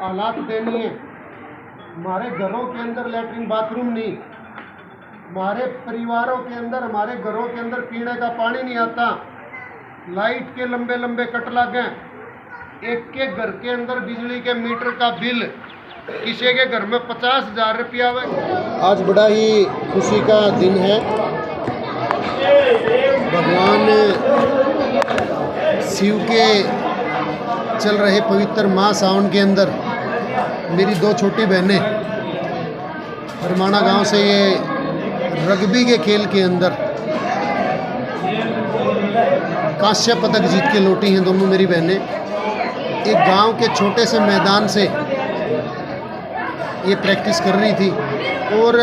हालात दयनीय। हमारे घरों के अंदर लैट्रिन बाथरूम नहीं, हमारे परिवारों के अंदर, हमारे घरों के अंदर पीने का पानी नहीं आता। लाइट के लंबे लंबे कट लगे। एक एक घर के अंदर बिजली के मीटर का बिल, किसी के घर में 50,000 रुपया। आज बड़ा ही खुशी का दिन है। भगवान शिव के चल रहे पवित्र माह सावन के अंदर मेरी दो छोटी बहनें हरमाना गांव से ये रग्बी के खेल के अंदर कांस्य पदक जीत के लौटी हैं। दोनों मेरी बहनें एक गांव के छोटे से मैदान से ये प्रैक्टिस कर रही थी और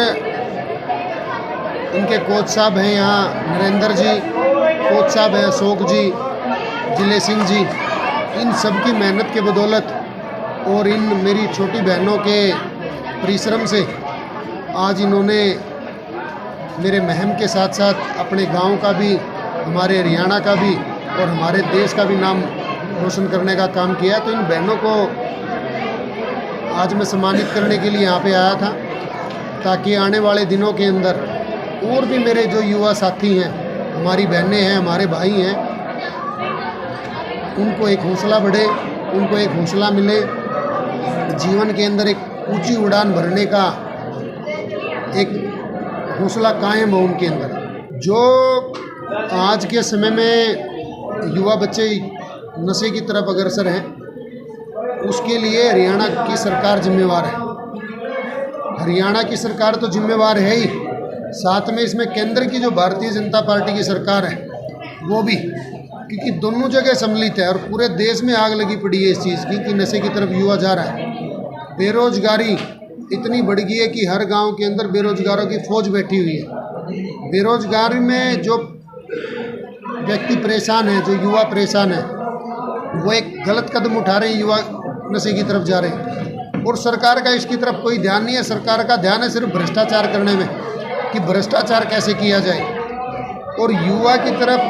इनके कोच साहब हैं यहाँ नरेंद्र जी, कोच साहब हैं अशोक जी, जिले सिंह जी। इन सब की मेहनत के बदौलत और इन मेरी छोटी बहनों के परिश्रम से आज इन्होंने मेरे महम के साथ साथ अपने गांव का भी, हमारे हरियाणा का भी और हमारे देश का भी नाम रोशन करने का काम किया। तो इन बहनों को आज मैं सम्मानित करने के लिए यहाँ पे आया था, ताकि आने वाले दिनों के अंदर और भी मेरे जो युवा साथी हैं, हमारी बहनें हैं, हमारे भाई हैं, उनको एक हौसला बढ़े, उनको एक हौसला मिले, जीवन के अंदर एक ऊंची उड़ान भरने का एक हौसला कायम हो उनके अंदर। जो आज के समय में युवा बच्चे नशे की तरफ अग्रसर हैं, उसके लिए हरियाणा की सरकार जिम्मेवार है। हरियाणा की सरकार तो जिम्मेवार है ही, साथ में इसमें केंद्र की जो भारतीय जनता पार्टी की सरकार है वो भी, क्योंकि दोनों जगह सम्मिलित है और पूरे देश में आग लगी पड़ी है इस चीज़ की कि नशे की तरफ युवा जा रहा है। बेरोजगारी इतनी बढ़ गई है कि हर गांव के अंदर बेरोजगारों की फौज बैठी हुई है। बेरोजगारी में जो व्यक्ति परेशान है, जो युवा परेशान है, वो एक गलत कदम उठा रहे हैं, युवा नशे की तरफ जा रहे हैं और सरकार का इसकी तरफ कोई ध्यान नहीं है। सरकार का ध्यान है सिर्फ भ्रष्टाचार करने में कि भ्रष्टाचार कैसे किया जाए, और युवा की तरफ,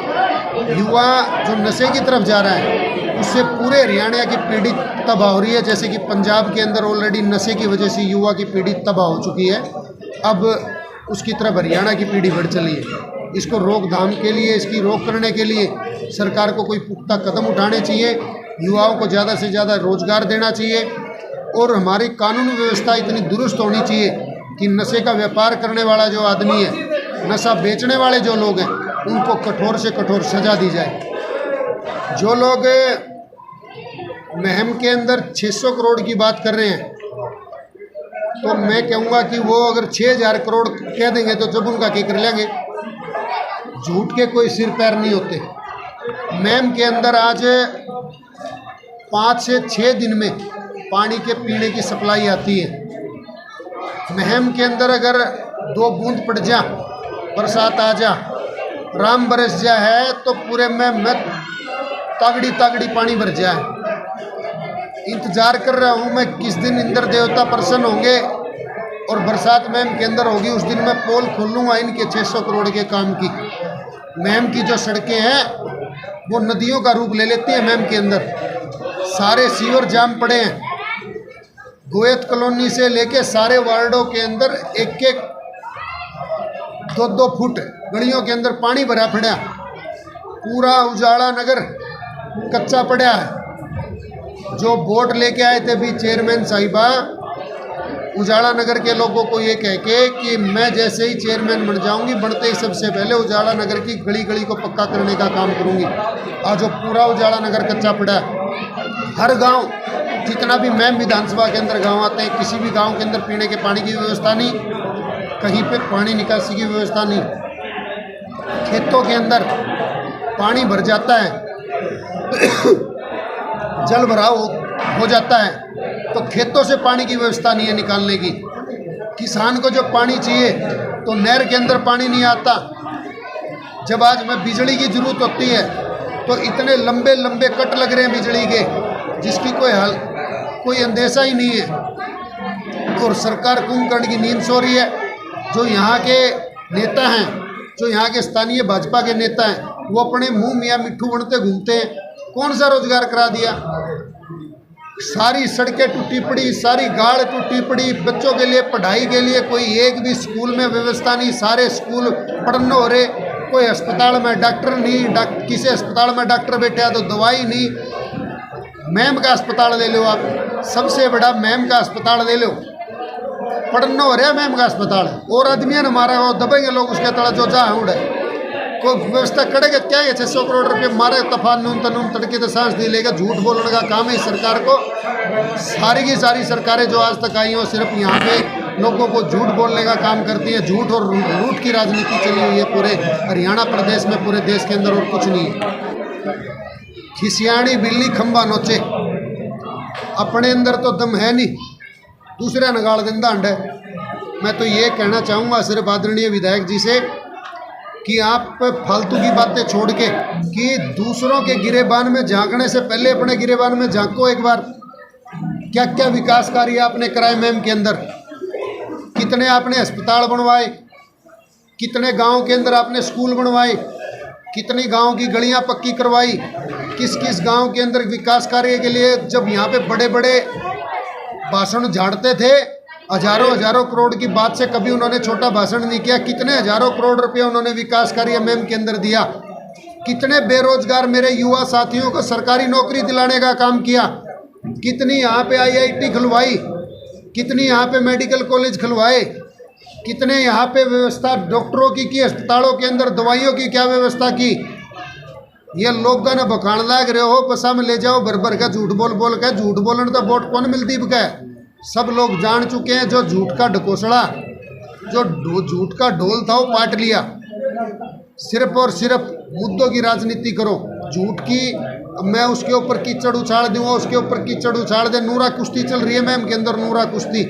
युवा जो नशे की तरफ जा रहा है उससे पूरे हरियाणा की पीढ़ी तबाह हो रही है। जैसे कि पंजाब के अंदर ऑलरेडी नशे की वजह से युवा की पीढ़ी तबाह हो चुकी है, अब उसकी तरफ हरियाणा की पीढ़ी बढ़ चली है। इसको रोकथाम के लिए, इसकी रोक करने के लिए सरकार को कोई पुख्ता कदम उठाने चाहिए, युवाओं को ज़्यादा से ज़्यादा रोजगार देना चाहिए और हमारी कानून व्यवस्था इतनी दुरुस्त होनी चाहिए कि नशे का व्यापार करने वाला जो आदमी है, नशा बेचने वाले जो लोग हैं, उनको कठोर से कठोर सजा दी जाए। जो लोग महम के अंदर 600 करोड़ की बात कर रहे हैं, तो मैं कहूँगा कि वो अगर 6,000 करोड़ कह देंगे तो जब उनका क्या कर लेंगे। झूठ के कोई सिर पैर नहीं होते। महम के अंदर आज 5 से 6 दिन में पानी के पीने की सप्लाई आती है। महम के अंदर अगर 2 बूंद पड़ जा, बरसात आ जा, राम बरस जा है, तो पूरे में तागड़ी तागड़ी पानी भर जाए। इंतजार कर रहा हूँ मैं किस दिन इंद्र देवता प्रसन्न होंगे और बरसात महम के अंदर होगी। उस दिन मैं पोल खोलूँगा इनके 600 करोड़ के काम की। महम की जो सड़कें हैं वो नदियों का रूप ले लेती हैं। महम के अंदर सारे सीवर जाम पड़े हैं। गोयत कॉलोनी से लेके सारे वार्डों के अंदर एक एक 2-2 फुट गलियों के अंदर पानी भरा पड़ा। पूरा उजाला नगर कच्चा पड़ा है। जो वोट लेके आए थे भी चेयरमैन साहिबा, उजाला नगर के लोगों को ये कह के कि मैं जैसे ही चेयरमैन बन जाऊंगी, बनते ही सबसे पहले उजाला नगर की गली गली को पक्का करने का काम करूंगी। और जो पूरा उजाला नगर कच्चा पड़ा है, हर गांव, जितना भी महम विधानसभा के अंदर गांव आते हैं, किसी भी गांव के अंदर पीने के पानी की व्यवस्था नहीं, कहीं पे पानी निकासी की व्यवस्था नहीं। खेतों के अंदर पानी भर जाता है, जल भराव हो जाता है, तो खेतों से पानी की व्यवस्था नहीं है निकालने की। किसान को जो पानी चाहिए तो नहर के अंदर पानी नहीं आता। जब आज में बिजली की ज़रूरत होती है तो इतने लंबे लंबे कट लग रहे हैं बिजली के, जिसकी कोई अंदेशा ही नहीं है। और सरकार कुंभकर्ण की नींद सो रही है। जो यहाँ के नेता हैं, जो यहाँ के स्थानीय भाजपा के नेता हैं, वो अपने मुंह मियाँ मिट्ठू बनते घूमते हैं। कौन सा रोजगार करा दिया? सारी सड़कें टूटी पड़ी, सारी गाड़ टूटी पड़ी, बच्चों के लिए पढ़ाई के लिए कोई एक भी स्कूल में व्यवस्था नहीं, सारे स्कूल पढ़ने हो रहे, कोई अस्पताल में डॉक्टर नहीं, किसी अस्पताल में डॉक्टर बैठे तो दवाई नहीं। मैम का अस्पताल ले लो आप, सबसे बड़ा मैम का अस्पताल ले लो, पढ़ना हो रहा मैम का अस्पताल, और आदमियों ने मारा वो दबेंगे लोग उसके तड़ा जो जा उड़े, कोई व्यवस्था करेगा क्या है? 600 करोड़ रुपये मारे तफान नून तनून तड़के तो सांस नहीं लेगा। झूठ बोलने का काम है इस सरकार को। सारी की सारी सरकारें जो आज तक आई हो सिर्फ यहाँ पे लोगों को झूठ बोलने का काम करती है। झूठ और लूट की राजनीति चली हुई है पूरे हरियाणा प्रदेश में, पूरे देश के अंदर, और कुछ नहीं है। खिसियाणी बिल्ली खंबा नोचे, अपने अंदर तो दम है नहीं, दूसरा नगाड़ दिंदा अंडे। मैं तो ये कहना चाहूँगा सिर्फ आदरणीय विधायक जी से कि आप फालतू की बातें छोड़ के कि दूसरों के गिरेबान में झांकने से पहले अपने गिरेबान में झांको एक बार। क्या क्या विकास कार्य आपने कराए मैम के अंदर, कितने आपने अस्पताल बनवाए, कितने गांव के अंदर आपने स्कूल बनवाए, कितनी गांव की गलियां पक्की करवाई, किस किस गांव के अंदर विकास कार्य के लिए जब यहाँ पे बड़े बड़े भाषण झाड़ते थे, हजारों करोड़ की बात से कभी उन्होंने छोटा भाषण नहीं किया। कितने हजारों करोड़ रुपए उन्होंने विकास कार्य मैम के अंदर दिया। कितने बेरोजगार मेरे युवा साथियों को सरकारी नौकरी दिलाने का काम किया। कितनी यहाँ पे IIT खुलवाई, कितनी यहाँ पे मेडिकल कॉलेज खुलवाए, कितने यहाँ पे व्यवस्था डॉक्टरों की अस्पतालों के अंदर दवाइयों की क्या व्यवस्था की। ये लोग ना बखान लाग रहे हो, बसा में ले जाओ भर भर का झूठ बोल के। झूठ बोलने तो वोट कौन मिलती बकै, सब लोग जान चुके हैं। जो झूठ का ढकोसड़ा, जो झूठ का ढोल था वो पाट लिया। सिर्फ और सिर्फ मुद्दों की राजनीति करो, झूठ की। मैं उसके ऊपर कीचड़ उछाल दूंगा, उसके ऊपर कीचड़ उछाल दे। नूरा कुश्ती चल रही है मैम के अंदर, नूरा कुश्ती।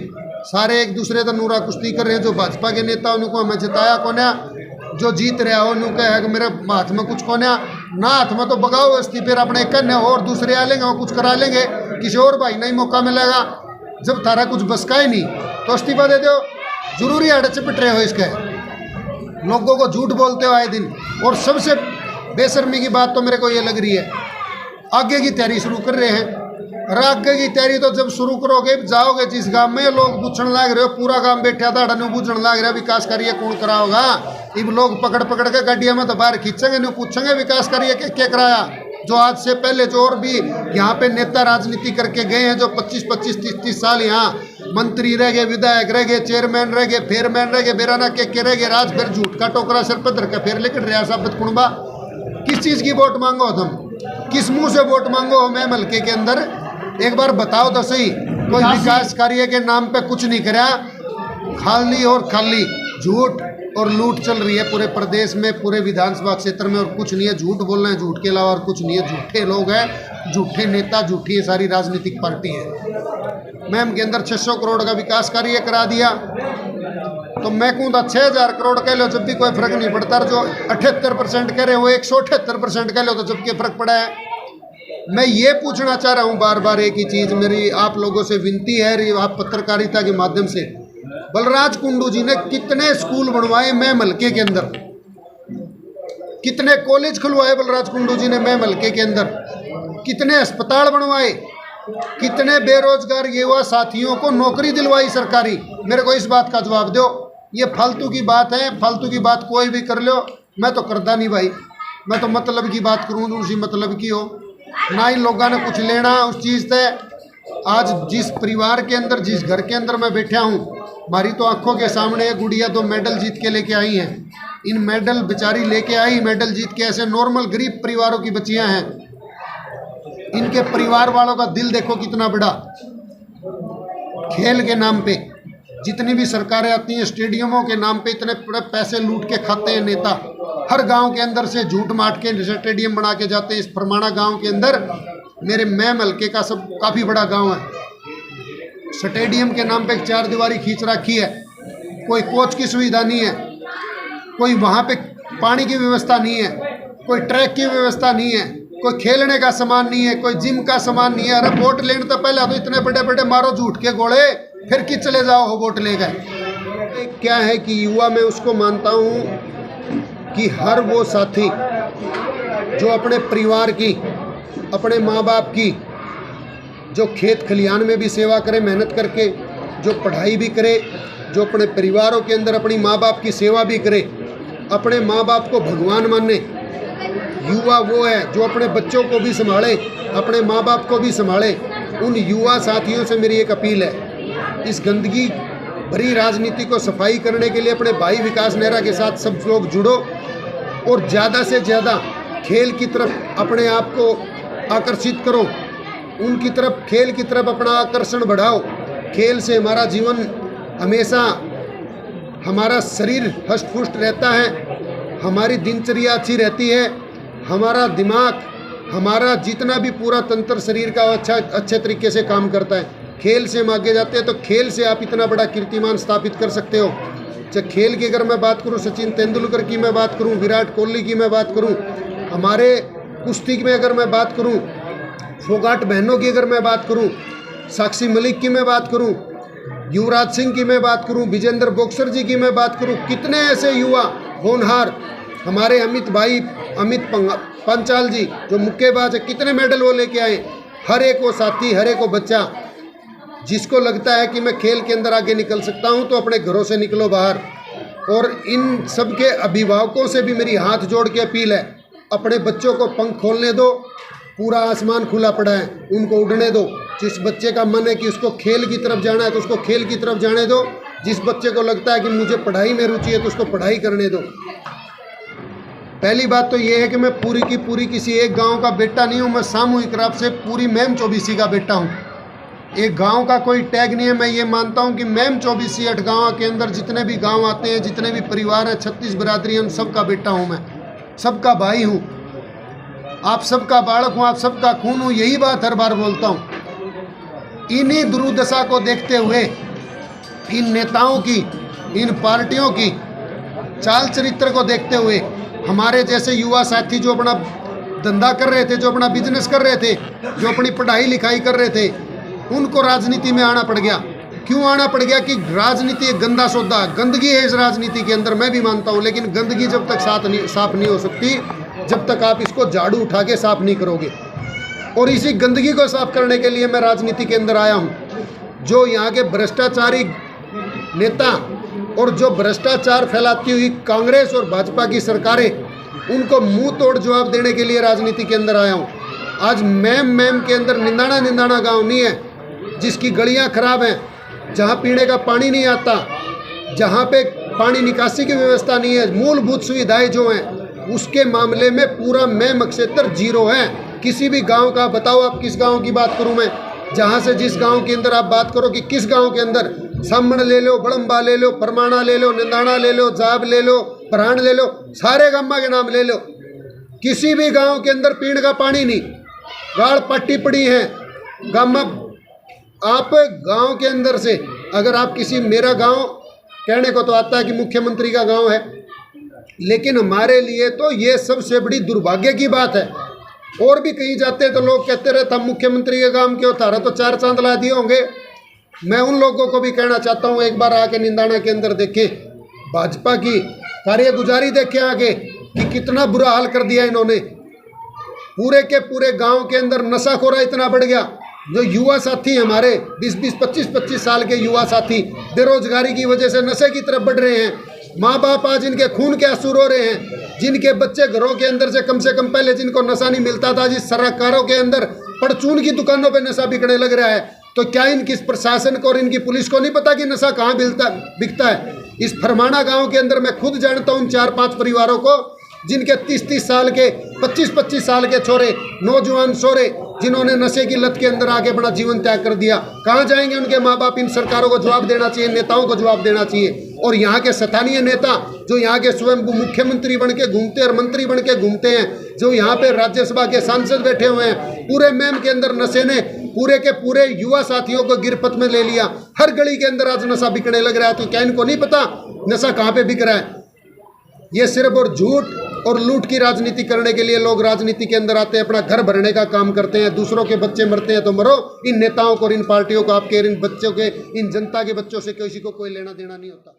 सारे एक दूसरे से नूरा कुश्ती कर रहे हैं। जो भाजपा के नेता उनको हमें जिताया कोन्या, जो जीत रहा हो उनको है कि मेरे हाथ में कुछ कोन्या ना, हाथ में तो बगाओ अस्थि फिर अपने कन्या और दूसरे आ लेंगे, वो कुछ करा लेंगे, किसी और भाई नहीं मौका मिलेगा। जब तारा कुछ बसका ही नहीं तो इस्तीफा दे दो। जरूरी अड़ चपिट रहे हो इसके, लोगों को झूठ बोलते हो आए दिन। और सबसे बेशर्मी की बात तो मेरे को ये लग रही है, आगे की तैयारी शुरू कर रहे हैं। और आगे की तैयारी तो जब शुरू करोगे, जाओगे जिस गांव में, लोग पूछने लग रहे हो, पूरा गांव बैठा था अड़न पूछने लग रहा विकास कार्य कौन कराओगा। अब लोग पकड़ पकड़ के गाड़िया में तो बाहर खींचेंगे, नहीं पूछेंगे विकास कार्य क्या कराया। जो आज से पहले जो और भी यहाँ पे नेता राजनीति करके गए हैं, जो 25-25, 30-30 साल यहाँ मंत्री रह गए, विधायक रह गए, चेयरमैन रह गए, फेयरमैन रह गए, बेराना के रह गए, राज फिर झूठ का टोकरा सिर पर धर के फिर लेकर रियासत साबित कुणबा। किस चीज़ की वोट मांगो तुम, किस मुंह से वोट मांगो मैम हल्के के अंदर? एक बार बताओ तो सही। कोई विकास कार्य के नाम पे कुछ नहीं करा, खाली और खाली झूठ और लूट चल रही है पूरे प्रदेश में, पूरे विधानसभा क्षेत्र में, और कुछ नहीं है। झूठ बोलना है, झूठ के अलावा और कुछ नहीं है। झूठे लोग हैं, झूठे नेता, झूठी है सारी राजनीतिक पार्टी है। मैम के अंदर 600 करोड़ का विकास कार्य करा दिया, तो मैं कहूँ तो 6000 करोड़ कह लो जब भी कोई फर्क नहीं पड़ता। जो 78% कह रहे हो, 178% कह लो तो जब के फर्क पड़ा है। मैं ये पूछना चाह रहा हूँ बार बार एक ही चीज़, मेरी आप लोगों से विनती है, आप पत्रकारिता के माध्यम से, बलराज कुंडू जी ने कितने स्कूल बनवाए मैम हल्के के अंदर, कितने कॉलेज खुलवाए बलराज कुंडू जी ने मैम हल्के के अंदर, कितने अस्पताल बनवाए, कितने बेरोजगार युवा साथियों को नौकरी दिलवाई सरकारी। मेरे को इस बात का जवाब दो। ये फालतू की बात है, फालतू की बात कोई भी कर लो, मैं तो करता नहीं भाई। मैं तो मतलब की बात करूँ तो उसी मतलब की हो ना ही लोगों ने कुछ लेना उस चीज़ से। आज जिस परिवार के अंदर, जिस घर के अंदर मैं बैठा हूँ, हमारी तो आंखों के सामने गुड़िया 2 मेडल जीत के लेके आई हैं। इन मेडल बेचारी लेके आई, मेडल जीत के, ऐसे नॉर्मल गरीब परिवारों की बच्चियां हैं। इनके परिवार वालों का दिल देखो कितना बड़ा। खेल के नाम पे जितनी भी सरकारें आती हैं, स्टेडियमों के नाम पे इतने बड़े पैसे लूट के खाते हैं नेता। हर गांव के अंदर से झूठ माट के स्टेडियम बना के जाते हैं। इस परमाणा गांव के अंदर, मेरे मैम हल्के का सब काफ़ी बड़ा गांव है, स्टेडियम के नाम पे 4 दीवारी खींच रखी है। कोई कोच की सुविधा नहीं है, कोई वहाँ पे पानी की व्यवस्था नहीं है, कोई ट्रैक की व्यवस्था नहीं है, कोई खेलने का सामान नहीं है, कोई जिम का सामान नहीं है। अरे वोट लेने तो पहले तो इतने बड़े बड़े मारो झूठ के गोले, फिर कि चले जाओ हो वोट ले गए। क्या है कि युवा में उसको मानता हूँ कि हर वो साथी जो अपने परिवार की, अपने माँ बाप की जो खेत खलिहान में भी सेवा करे मेहनत करके, जो पढ़ाई भी करे, जो अपने परिवारों के अंदर अपनी माँ बाप की सेवा भी करे, अपने माँ बाप को भगवान माने। युवा वो है जो अपने बच्चों को भी संभाले, अपने माँ बाप को भी संभाले। उन युवा साथियों से मेरी एक अपील है, इस गंदगी भरी राजनीति को सफाई करने के लिए अपने भाई विकास नेहरा के साथ सब लोग जुड़ो और ज़्यादा से ज़्यादा खेल की तरफ अपने आप को आकर्षित करो, उनकी तरफ, खेल की तरफ अपना आकर्षण बढ़ाओ। खेल से हमारा जीवन हमेशा, हमारा शरीर हष्ट पुष्ट रहता है, हमारी दिनचर्या अच्छी रहती है, हमारा दिमाग, हमारा जितना भी पूरा तंत्र शरीर का अच्छे तरीके से काम करता है। खेल से हम आगे जाते हैं तो खेल से आप इतना बड़ा कीर्तिमान स्थापित कर सकते हो। चाहे खेल की अगर मैं बात करूं, सचिन तेंदुलकर की मैं बात करूं, विराट कोहली की मैं बात करूं, हमारे कुश्ती में अगर मैं बात करूं, फोगाट बहनों की अगर मैं बात करूं, साक्षी मलिक की मैं बात करूं, युवराज सिंह की मैं बात करूं, विजेंद्र बॉक्सर जी की मैं बात करूं, कितने ऐसे युवा होनहार, हमारे अमित पंचाल जी जो मुक्केबाज है, कितने मेडल वो लेके आए। हर एक वो साथी, हर एक वो बच्चा जिसको लगता है कि मैं खेल के अंदर आगे निकल सकता हूं, तो अपने घरों से निकलो बाहर। और इन सब के अभिभावकों से भी मेरी हाथ जोड़ के अपील है, अपने बच्चों को पंख खोलने दो, पूरा आसमान खुला पड़ा है, उनको उड़ने दो। जिस बच्चे का मन है कि उसको खेल की तरफ जाना है तो उसको खेल की तरफ जाने दो, जिस बच्चे को लगता है कि मुझे पढ़ाई में रुचि है तो उसको पढ़ाई करने दो। पहली बात तो ये है कि मैं पूरी की पूरी किसी एक गांव का बेटा नहीं हूं, मैं सामूहिक रूप से पूरी मैम चौबीसी का बेटा हूं। एक गांव का कोई टैग नहीं है। मैं ये मानता हूं कि मैम चौबीसी अठगांव के अंदर जितने भी गांव आते हैं, जितने भी परिवार हैं, 36 बिरादरी हैं, उन सबका बेटा हूं, मैं सबका भाई हूं, आप सबका बालक हूं, आप सबका खून हूं। यही बात हर बार बोलता हूं। इन्हीं दुर्दशा को देखते हुए, इन नेताओं की, इन पार्टियों की चाल चरित्र को देखते हुए, हमारे जैसे युवा साथी जो अपना धंधा कर रहे थे, जो अपना बिजनेस कर रहे थे, जो अपनी पढ़ाई लिखाई कर रहे थे, उनको राजनीति में आना पड़ गया। क्यों आना पड़ गया? कि राजनीति एक गंदा सौदा, गंदगी है इस राजनीति के अंदर, मैं भी मानता हूं। लेकिन गंदगी जब तक साफ नहीं हो सकती, जब तक आप इसको झाड़ू उठा के साफ नहीं करोगे। और इसी गंदगी को साफ करने के लिए मैं राजनीति के अंदर आया हूं। जो यहाँ के भ्रष्टाचारी नेता और जो भ्रष्टाचार फैलाती हुई कांग्रेस और भाजपा की सरकारें, उनको मुंह तोड़ जवाब देने के लिए राजनीति के अंदर आया हूं। आज मैम के अंदर निंदाना गांव नहीं है जिसकी गलियां खराब हैं, जहां पीने का पानी नहीं आता, जहां पे पानी निकासी की व्यवस्था नहीं है, मूलभूत सुविधाएं जो हैं उसके मामले में पूरा मैम क्षेत्र जीरो है। किसी भी गांव का बताओ, आप किस गांव की बात करूं मैं, जहां से जिस गांव के अंदर आप बात करो कि किस गांव के अंदर, सामण ले लो, बड़म्बा ले लो, परमाणा ले लो, निंदाना ले लो, जाब ले लो, प्राण ले लो, सारे गामा के नाम ले लो, किसी भी गांव के अंदर पीने का पानी नहीं, गाड़ पट्टी पड़ी है गामा। आप गांव के अंदर से अगर आप किसी, मेरा गांव कहने को तो आता है कि मुख्यमंत्री का गांव है, लेकिन हमारे लिए तो ये सबसे बड़ी दुर्भाग्य की बात है। और भी कहीं जाते हैं तो लोग कहते रहते हम मुख्यमंत्री के गांव के उतारा तो 4 चांद ला दिए होंगे। मैं उन लोगों को भी कहना चाहता हूं, एक बार आके निंदाना के अंदर देखे, भाजपा की कार्यगुजारी देखे आगे कि कितना बुरा हाल कर दिया इन्होंने। पूरे के पूरे गांव के अंदर नशाखोरा इतना बढ़ गया। जो युवा साथी हमारे 20-20, 25-25 साल के युवा साथी बेरोजगारी की वजह से नशे की तरफ बढ़ रहे हैं। माँ बाप आज इनके खून के आंसू रो रहे हैं, जिनके बच्चे घरों के अंदर से कम पहले जिनको नशा नहीं मिलता था, जिस सरकारों के अंदर परचून की दुकानों पे नशा बिकने लग रहा है, तो क्या इनकी प्रशासन को और इनकी पुलिस को नहीं पता कि नशा कहाँ बिकता है? इस फरमाना गांव के अंदर मैं खुद जानता हूँ 4-5 परिवारों को, जिनके 30-30 साल के, 25-25 साल के छोरे, नौजवान छोरे, जिन्होंने नशे की लत के अंदर आके अपना जीवन त्याग कर दिया। कहाँ जाएंगे उनके माँ बाप? इन सरकारों को जवाब देना चाहिए, नेताओं को जवाब देना चाहिए। और यहाँ के स्थानीय नेता जो यहाँ के स्वयं मुख्यमंत्री बन के घूमते और मंत्री बन के घूमते हैं, जो यहाँ पे राज्यसभा के सांसद बैठे हुए हैं, पूरे मैम के अंदर नशे ने पूरे के पूरे युवा साथियों को गिरफ्त में ले लिया। हर गली के अंदर आज नशा बिकने लग रहा है। तो क्या इनको नहीं पता नशा कहाँ पे बिक रहा है? ये सिर्फ और झूठ और लूट की राजनीति करने के लिए लोग राजनीति के अंदर आते हैं, अपना घर भरने का काम करते हैं। दूसरों के बच्चे मरते हैं तो मरो। इन नेताओं को और इन पार्टियों को, आपके इन बच्चों के, इन जनता के बच्चों से किसी को कोई लेना देना नहीं होता।